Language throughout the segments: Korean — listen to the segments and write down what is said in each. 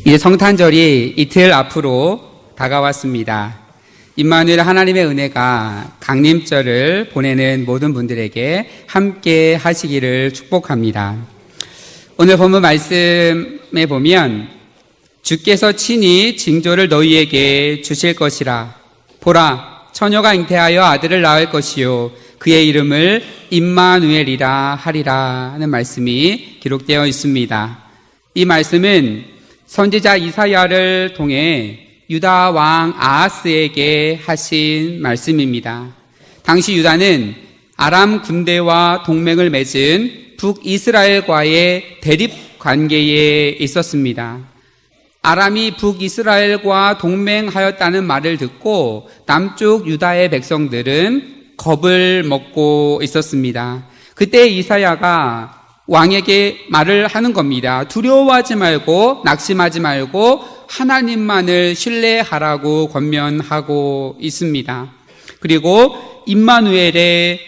이제 성탄절이 이틀 앞으로 다가왔습니다. 임마누엘 하나님의 은혜가 강림절을 보내는 모든 분들에게 함께 하시기를 축복합니다. 오늘 본문 말씀에 보면 주께서 친히 징조를 너희에게 주실 것이라. 보라, 처녀가 잉태하여 아들을 낳을 것이요 그의 이름을 임마누엘이라 하리라 하는 말씀이 기록되어 있습니다. 이 말씀은 선지자 이사야를 통해 유다 왕 아하스에게 하신 말씀입니다. 당시 유다는 아람 군대와 동맹을 맺은 북이스라엘과의 대립 관계에 있었습니다. 아람이 북이스라엘과 동맹하였다는 말을 듣고 남쪽 유다의 백성들은 겁을 먹고 있었습니다. 그때 이사야가 왕에게 말을 하는 겁니다. 두려워하지 말고 낙심하지 말고 하나님만을 신뢰하라고 권면하고 있습니다. 그리고 임마누엘의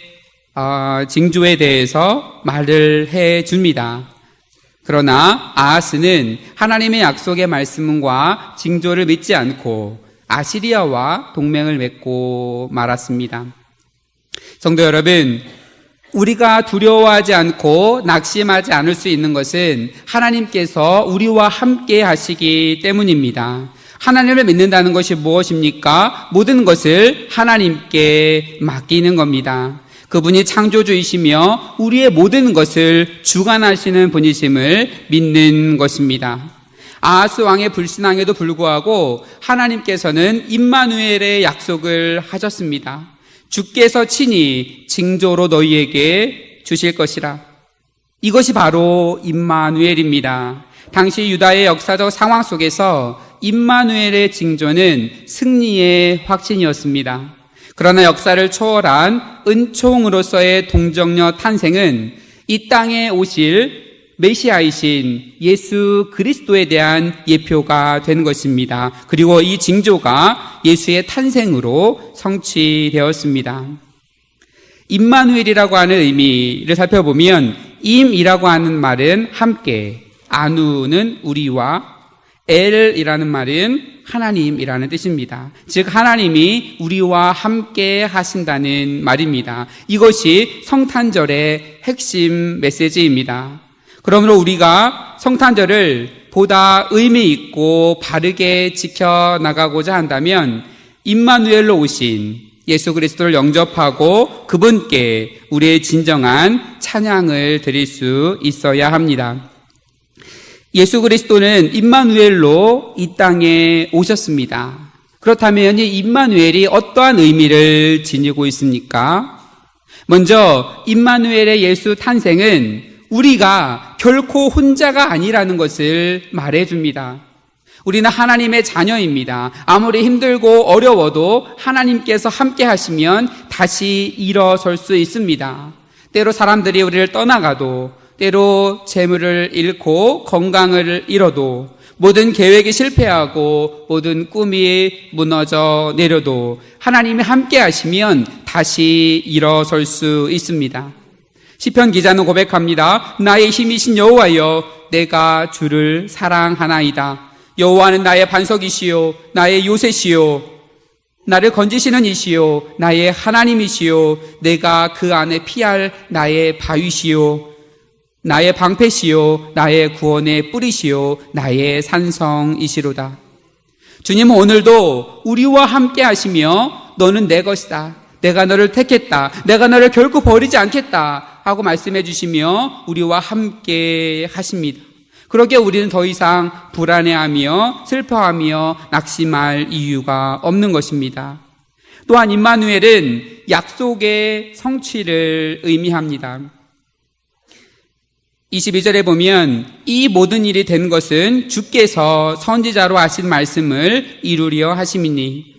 징조에 대해서 말을 해줍니다. 그러나 아하스는 하나님의 약속의 말씀과 징조를 믿지 않고 아시리아와 동맹을 맺고 말았습니다. 성도 여러분, 우리가 두려워하지 않고 낙심하지 않을 수 있는 것은 하나님께서 우리와 함께 하시기 때문입니다. 하나님을 믿는다는 것이 무엇입니까? 모든 것을 하나님께 맡기는 겁니다. 그분이 창조주이시며 우리의 모든 것을 주관하시는 분이심을 믿는 것입니다. 아하스 왕의 불신앙에도 불구하고 하나님께서는 임마누엘의 약속을 하셨습니다. 주께서 친히 징조로 너희에게 주실 것이라. 이것이 바로 임마누엘입니다. 당시 유다의 역사적 상황 속에서 임마누엘의 징조는 승리의 확신이었습니다. 그러나 역사를 초월한 은총으로서의 동정녀 탄생은 이 땅에 오실 메시아이신 예수 그리스도에 대한 예표가 된 것입니다. 그리고 이 징조가 예수의 탄생으로 성취되었습니다. 임마누엘이라고 하는 의미를 살펴보면 임이라고 하는 말은 함께, 아누는 우리와, 엘이라는 말은 하나님이라는 뜻입니다. 즉 하나님이 우리와 함께 하신다는 말입니다. 이것이 성탄절의 핵심 메시지입니다. 그러므로 우리가 성탄절을 보다 의미 있고 바르게 지켜나가고자 한다면 임마누엘로 오신 예수 그리스도를 영접하고 그분께 우리의 진정한 찬양을 드릴 수 있어야 합니다. 예수 그리스도는 임마누엘로 이 땅에 오셨습니다. 그렇다면 이 임마누엘이 어떠한 의미를 지니고 있습니까? 먼저 임마누엘의 예수 탄생은 우리가 결코 혼자가 아니라는 것을 말해줍니다. 우리는 하나님의 자녀입니다. 아무리 힘들고 어려워도 하나님께서 함께 하시면 다시 일어설 수 있습니다. 때로 사람들이 우리를 떠나가도, 때로 재물을 잃고 건강을 잃어도, 모든 계획이 실패하고 모든 꿈이 무너져 내려도 하나님이 함께 하시면 다시 일어설 수 있습니다. 시편 기자는 고백합니다. 나의 힘이신 여호와여, 내가 주를 사랑하나이다. 여호와는 나의 반석이시요 나의 요새시요 나를 건지시는 이시요 나의 하나님이시요 내가 그 안에 피할 나의 바위시요 나의 방패시요 나의 구원의 뿌리시요 나의 산성이시로다. 주님은 오늘도 우리와 함께 하시며 너는 내 것이다, 내가 너를 택했다, 내가 너를 결코 버리지 않겠다 하고 말씀해 주시며 우리와 함께 하십니다. 그러기에 우리는 더 이상 불안해하며 슬퍼하며 낙심할 이유가 없는 것입니다. 또한 임마누엘은 약속의 성취를 의미합니다. 22절에 보면 이 모든 일이 된 것은 주께서 선지자로 하신 말씀을 이루려 하심이니,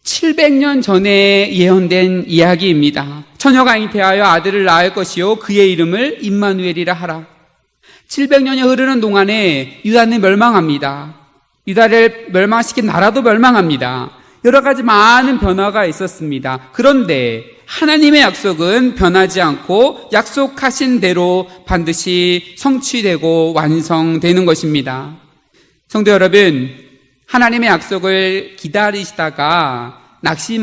700년 전에 예언된 이야기입니다. 처녀가 잉태하여 아들을 낳을 것이요 그의 이름을 임마누엘이라 하라. 700년이 흐르는 동안에 유다는 멸망합니다. 유다를 멸망시킨 나라도 멸망합니다. 여러 가지 많은 변화가 있었습니다. 그런데 하나님의 약속은 변하지 않고 약속하신 대로 반드시 성취되고 완성되는 것입니다. 성도 여러분, 하나님의 약속을 기다리시다가 낙심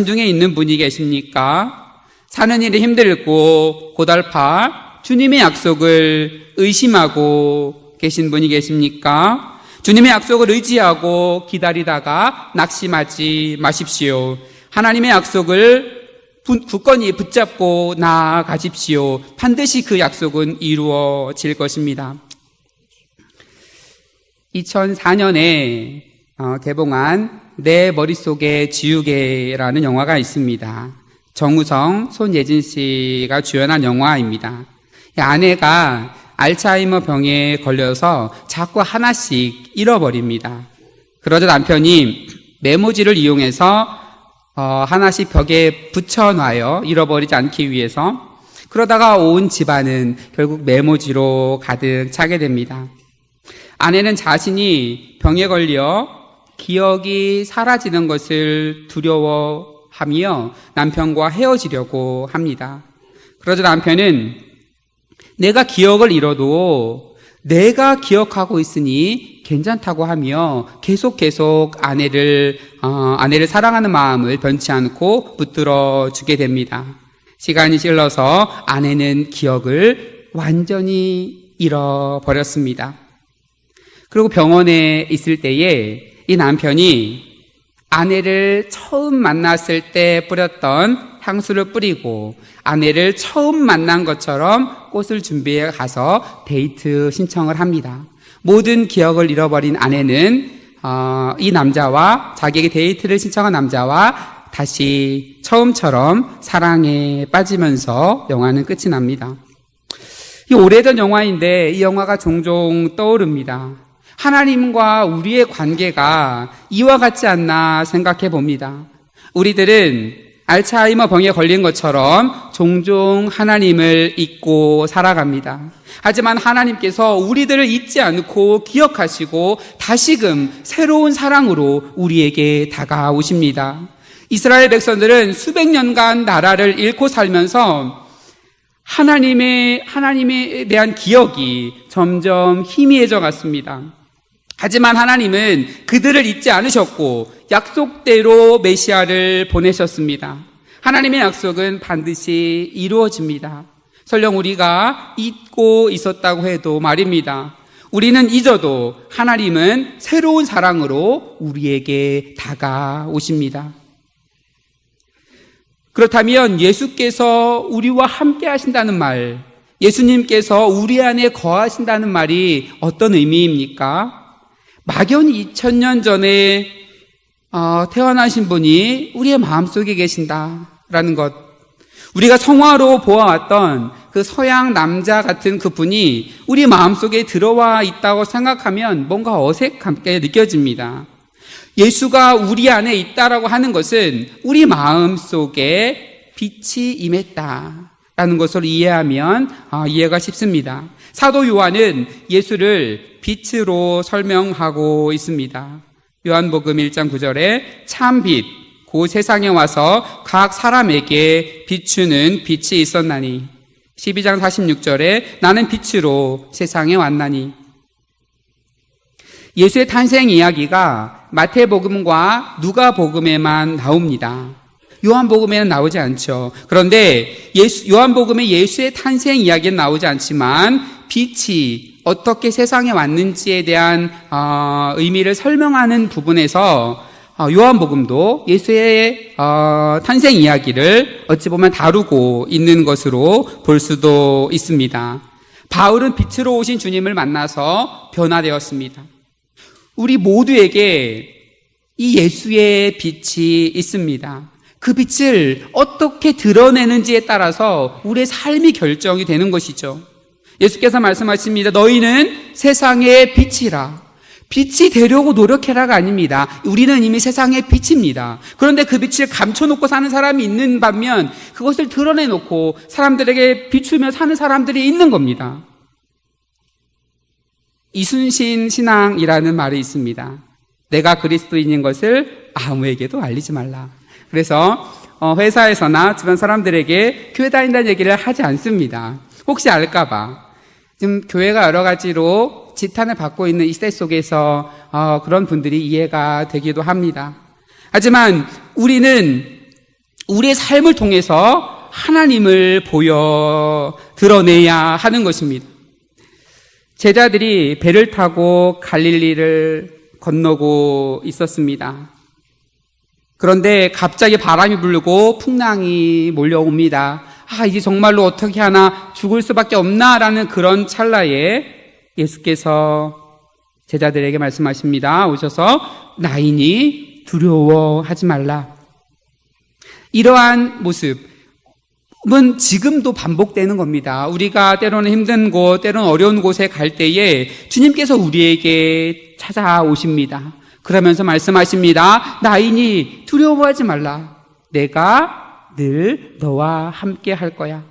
중에 있는 분이 계십니까? 사는 일이 힘들고 고달파 주님의 약속을 의심하고 계신 분이 계십니까? 주님의 약속을 의지하고 기다리다가 낙심하지 마십시오. 하나님의 약속을 굳건히 붙잡고 나아가십시오. 반드시 그 약속은 이루어질 것입니다. 2004년에 개봉한 내 머릿속에 지우개라는 영화가 있습니다. 정우성, 손예진 씨가 주연한 영화입니다. 아내가 알츠하이머 병에 걸려서 자꾸 하나씩 잃어버립니다. 그러자 남편이 메모지를 이용해서 하나씩 벽에 붙여놔요. 잃어버리지 않기 위해서. 그러다가 온 집안은 결국 메모지로 가득 차게 됩니다. 아내는 자신이 병에 걸려 기억이 사라지는 것을 두려워하며 남편과 헤어지려고 합니다. 그러자 남편은 내가 기억을 잃어도 내가 기억하고 있으니 괜찮다고 하며 계속 아내를 사랑하는 마음을 변치 않고 붙들어 주게 됩니다. 시간이 흘러서 아내는 기억을 완전히 잃어버렸습니다. 그리고 병원에 있을 때에 이 남편이 아내를 처음 만났을 때 뿌렸던 향수를 뿌리고 아내를 처음 만난 것처럼 꽃을 준비해 가서 데이트 신청을 합니다. 모든 기억을 잃어버린 아내는 이 남자와 자기에게 데이트를 신청한 남자와 다시 처음처럼 사랑에 빠지면서 영화는 끝이 납니다. 이 오래전 영화인데 이 영화가 종종 떠오릅니다. 하나님과 우리의 관계가 이와 같지 않나 생각해 봅니다. 우리들은 알츠하이머 병에 걸린 것처럼 종종 하나님을 잊고 살아갑니다. 하지만 하나님께서 우리들을 잊지 않고 기억하시고 다시금 새로운 사랑으로 우리에게 다가오십니다. 이스라엘 백성들은 수백 년간 나라를 잃고 살면서 하나님에 대한 기억이 점점 희미해져 갔습니다. 하지만 하나님은 그들을 잊지 않으셨고 약속대로 메시아를 보내셨습니다. 하나님의 약속은 반드시 이루어집니다. 설령 우리가 잊고 있었다고 해도 말입니다. 우리는 잊어도 하나님은 새로운 사랑으로 우리에게 다가오십니다. 그렇다면 예수께서 우리와 함께 하신다는 말, 예수님께서 우리 안에 거하신다는 말이 어떤 의미입니까? 막연히 2000년 전에 태어나신 분이 우리의 마음속에 계신다라는 것, 우리가 성화로 보아왔던 그 서양 남자 같은 그분이 우리 마음속에 들어와 있다고 생각하면 뭔가 어색하게 느껴집니다. 예수가 우리 안에 있다라고 하는 것은 우리 마음속에 빛이 임했다라는 것을 이해하면 이해가 쉽습니다. 사도 요한은 예수를 빛으로 설명하고 있습니다. 요한복음 1장 9절에 참 빛, 그 세상에 와서 각 사람에게 비추는 빛이 있었나니, 12장 46절에 나는 빛으로 세상에 왔나니. 예수의 탄생 이야기가 마태복음과 누가복음에만 나옵니다. 요한복음에는 나오지 않죠. 그런데 요한복음에 예수의 탄생 이야기는 나오지 않지만 빛이 어떻게 세상에 왔는지에 대한 의미를 설명하는 부분에서 요한복음도 예수의 탄생 이야기를 어찌 보면 다루고 있는 것으로 볼 수도 있습니다. 바울은 빛으로 오신 주님을 만나서 변화되었습니다. 우리 모두에게 이 예수의 빛이 있습니다. 그 빛을 어떻게 드러내는지에 따라서 우리의 삶이 결정이 되는 것이죠. 예수께서 말씀하십니다. 너희는 세상의 빛이라. 빛이 되려고 노력해라가 아닙니다. 우리는 이미 세상의 빛입니다. 그런데 그 빛을 감춰놓고 사는 사람이 있는 반면 그것을 드러내놓고 사람들에게 비추며 사는 사람들이 있는 겁니다. 이순신 신앙이라는 말이 있습니다. 내가 그리스도인인 것을 아무에게도 알리지 말라. 그래서 회사에서나 주변 사람들에게 교회 다닌다는 얘기를 하지 않습니다. 혹시 알까봐. 지금 교회가 여러 가지로 지탄을 받고 있는 이 시대 속에서 그런 분들이 이해가 되기도 합니다. 하지만 우리는 우리의 삶을 통해서 하나님을 드러내야 하는 것입니다. 제자들이 배를 타고 갈릴리를 건너고 있었습니다. 그런데 갑자기 바람이 불고 풍랑이 몰려옵니다. 이제 정말로 어떻게 하나, 죽을 수밖에 없나라는 그런 찰나에 예수께서 제자들에게 말씀하십니다. 오셔서 나이니 두려워하지 말라. 이러한 모습은 지금도 반복되는 겁니다. 우리가 때로는 힘든 곳, 때로는 어려운 곳에 갈 때에 주님께서 우리에게 찾아오십니다. 그러면서 말씀하십니다. 나이니 두려워하지 말라. 내가 늘 너와 함께 할 거야.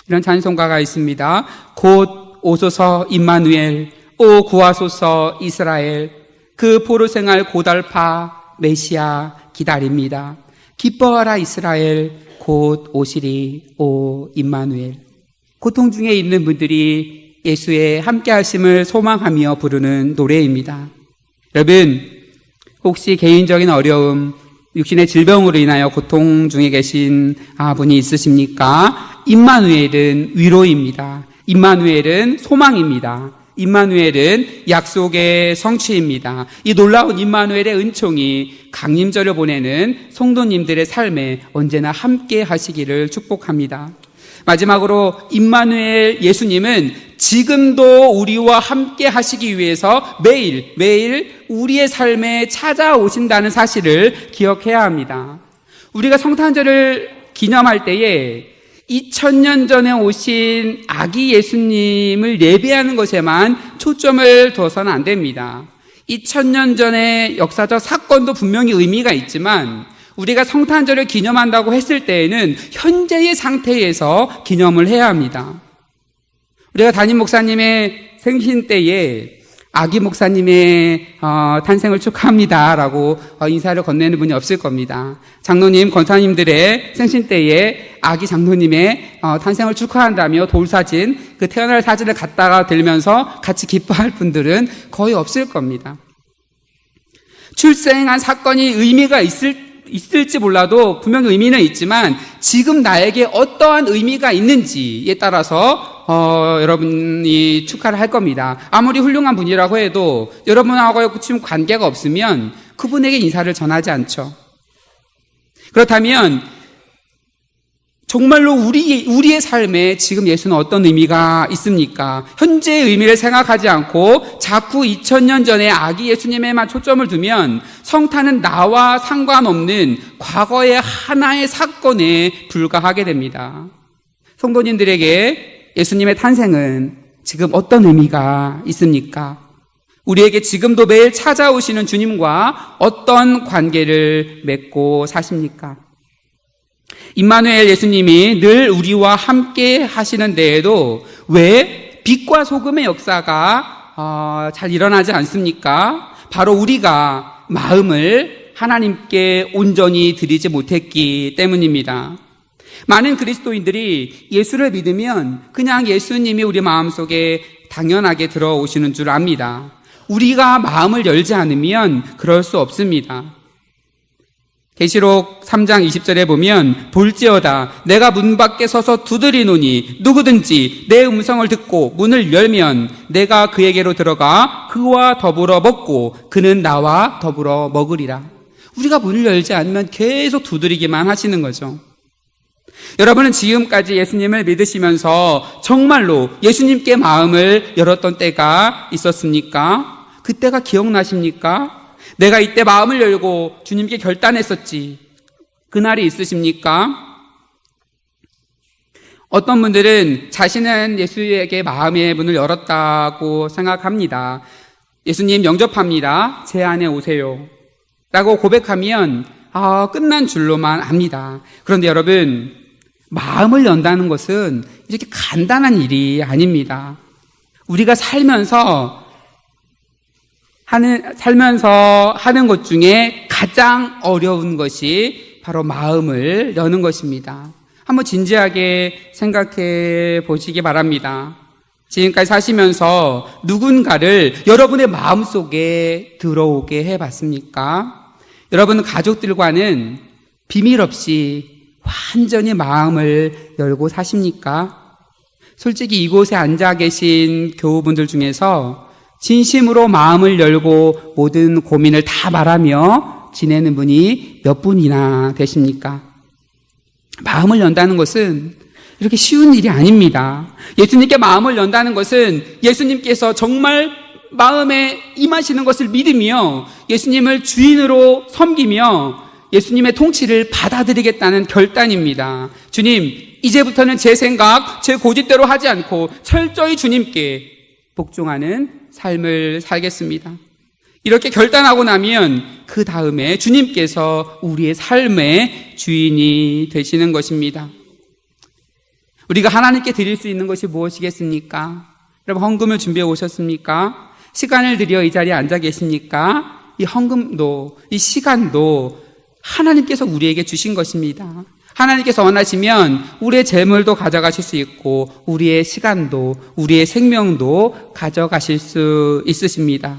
이런 찬송가가 있습니다. 곧 오소서 임마누엘, 오 구하소서 이스라엘, 그 포로생활 고달파 메시아 기다립니다. 기뻐하라 이스라엘, 곧 오시리 오 임마누엘. 고통 중에 있는 분들이 예수의 함께 하심을 소망하며 부르는 노래입니다. 여러분, 혹시 개인적인 어려움, 육신의 질병으로 인하여 고통 중에 계신 분이 있으십니까? 임마누엘은 위로입니다. 임마누엘은 소망입니다. 임마누엘은 약속의 성취입니다. 이 놀라운 임마누엘의 은총이 강림절을 보내는 성도님들의 삶에 언제나 함께 하시기를 축복합니다. 마지막으로 임마누엘 예수님은 지금도 우리와 함께 하시기 위해서 매일 우리의 삶에 찾아오신다는 사실을 기억해야 합니다. 우리가 성탄절을 기념할 때에 2000년 전에 오신 아기 예수님을 예배하는 것에만 초점을 둬서는 안 됩니다. 2000년 전의 역사적 사건도 분명히 의미가 있지만 우리가 성탄절을 기념한다고 했을 때에는 현재의 상태에서 기념을 해야 합니다. 우리가 담임 목사님의 생신 때에 아기 목사님의 탄생을 축하합니다라고 인사를 건네는 분이 없을 겁니다. 장로님, 권사님들의 생신 때에 아기 장로님의 탄생을 축하한다며 돌사진, 그 태어날 사진을 갖다가 들면서 같이 기뻐할 분들은 거의 없을 겁니다. 출생한 사건이 의미가 있을지 몰라도 분명히 의미는 있지만 지금 나에게 어떠한 의미가 있는지에 따라서 여러분이 축하를 할 겁니다. 아무리 훌륭한 분이라고 해도 여러분하고 지금 관계가 없으면 그분에게 인사를 전하지 않죠. 그렇다면 정말로 우리의 삶에 지금 예수는 어떤 의미가 있습니까? 현재의 의미를 생각하지 않고 자꾸 2000년 전에 아기 예수님에만 초점을 두면 성탄은 나와 상관없는 과거의 하나의 사건에 불과하게 됩니다. 성도님들에게 예수님의 탄생은 지금 어떤 의미가 있습니까? 우리에게 지금도 매일 찾아오시는 주님과 어떤 관계를 맺고 사십니까? 임마누엘 예수님이 늘 우리와 함께 하시는 데에도 왜 빛과 소금의 역사가 잘 일어나지 않습니까? 바로 우리가 마음을 하나님께 온전히 드리지 못했기 때문입니다. 많은 그리스도인들이 예수를 믿으면 그냥 예수님이 우리 마음속에 당연하게 들어오시는 줄 압니다. 우리가 마음을 열지 않으면 그럴 수 없습니다. 계시록 3장 20절에 보면 볼지어다 내가 문 밖에 서서 두드리노니 누구든지 내 음성을 듣고 문을 열면 내가 그에게로 들어가 그와 더불어 먹고 그는 나와 더불어 먹으리라. 우리가 문을 열지 않으면 계속 두드리기만 하시는 거죠. 여러분은 지금까지 예수님을 믿으시면서 정말로 예수님께 마음을 열었던 때가 있었습니까? 그때가 기억나십니까? 내가 이때 마음을 열고 주님께 결단했었지. 그날이 있으십니까? 어떤 분들은 자신은 예수에게 마음의 문을 열었다고 생각합니다. 예수님 영접합니다. 제 안에 오세요. 라고 고백하면 끝난 줄로만 압니다. 그런데 여러분, 마음을 연다는 것은 이렇게 간단한 일이 아닙니다. 우리가 살면서 하는 것 중에 가장 어려운 것이 바로 마음을 여는 것입니다. 한번 진지하게 생각해 보시기 바랍니다. 지금까지 사시면서 누군가를 여러분의 마음속에 들어오게 해봤습니까? 여러분 가족들과는 비밀 없이 완전히 마음을 열고 사십니까? 솔직히 이곳에 앉아 계신 교우분들 중에서 진심으로 마음을 열고 모든 고민을 다 말하며 지내는 분이 몇 분이나 되십니까? 마음을 연다는 것은 이렇게 쉬운 일이 아닙니다. 예수님께 마음을 연다는 것은 예수님께서 정말 마음에 임하시는 것을 믿으며 예수님을 주인으로 섬기며 예수님의 통치를 받아들이겠다는 결단입니다. 주님, 이제부터는 제 생각, 제 고집대로 하지 않고 철저히 주님께 복종하는 삶을 살겠습니다. 이렇게 결단하고 나면 그 다음에 주님께서 우리의 삶의 주인이 되시는 것입니다. 우리가 하나님께 드릴 수 있는 것이 무엇이겠습니까? 여러분, 헌금을 준비해 오셨습니까? 시간을 들여 이 자리에 앉아 계십니까? 이 헌금도, 이 시간도 하나님께서 우리에게 주신 것입니다. 하나님께서 원하시면 우리의 재물도 가져가실 수 있고 우리의 시간도, 우리의 생명도 가져가실 수 있으십니다.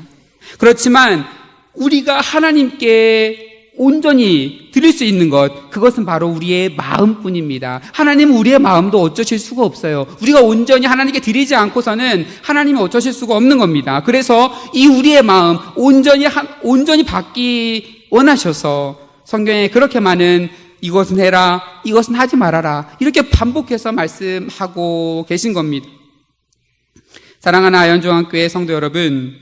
그렇지만 우리가 하나님께 온전히 드릴 수 있는 것, 그것은 바로 우리의 마음뿐입니다. 하나님은 우리의 마음도 어쩌실 수가 없어요. 우리가 온전히 하나님께 드리지 않고서는 하나님이 어쩌실 수가 없는 겁니다. 그래서 이 우리의 마음 온전히 받기 원하셔서 성경에 그렇게 많은 이것은 해라, 이것은 하지 말아라, 이렇게 반복해서 말씀하고 계신 겁니다. 사랑하는 아현종학교의 성도 여러분,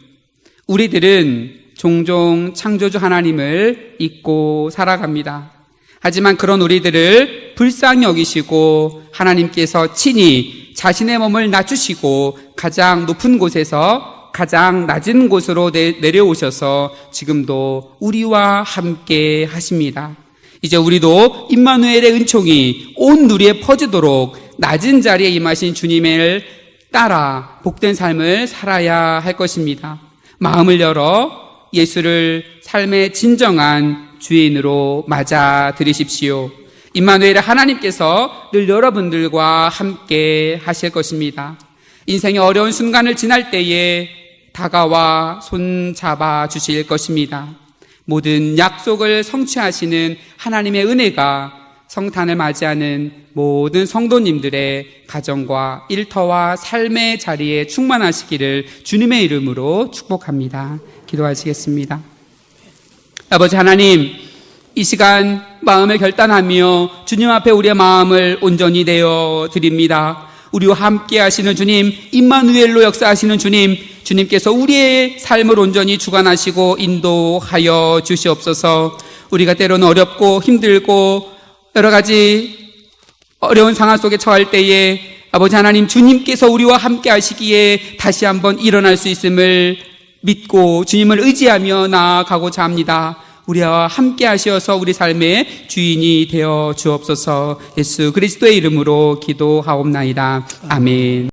우리들은 종종 창조주 하나님을 잊고 살아갑니다. 하지만 그런 우리들을 불쌍히 여기시고 하나님께서 친히 자신의 몸을 낮추시고 가장 높은 곳에서 가장 낮은 곳으로 내려오셔서 지금도 우리와 함께 하십니다. 이제 우리도 임마누엘의 은총이 온 누리에 퍼지도록 낮은 자리에 임하신 주님을 따라 복된 삶을 살아야 할 것입니다. 마음을 열어 예수를 삶의 진정한 주인으로 맞아들이십시오. 임마누엘의 하나님께서 늘 여러분들과 함께 하실 것입니다. 인생의 어려운 순간을 지날 때에 다가와 손잡아 주실 것입니다. 모든 약속을 성취하시는 하나님의 은혜가 성탄을 맞이하는 모든 성도님들의 가정과 일터와 삶의 자리에 충만하시기를 주님의 이름으로 축복합니다. 기도하시겠습니다. 아버지 하나님, 이 시간 마음을 결단하며 주님 앞에 우리의 마음을 온전히 내어 드립니다. 우리와 함께 하시는 주님, 임마누엘로 역사하시는 주님, 주님께서 우리의 삶을 온전히 주관하시고 인도하여 주시옵소서. 우리가 때로는 어렵고 힘들고 여러 가지 어려운 상황 속에 처할 때에 아버지 하나님, 주님께서 우리와 함께 하시기에 다시 한번 일어날 수 있음을 믿고 주님을 의지하며 나아가고자 합니다. 우리와 함께 하셔서 우리 삶의 주인이 되어 주옵소서. 예수 그리스도의 이름으로 기도하옵나이다. 아멘.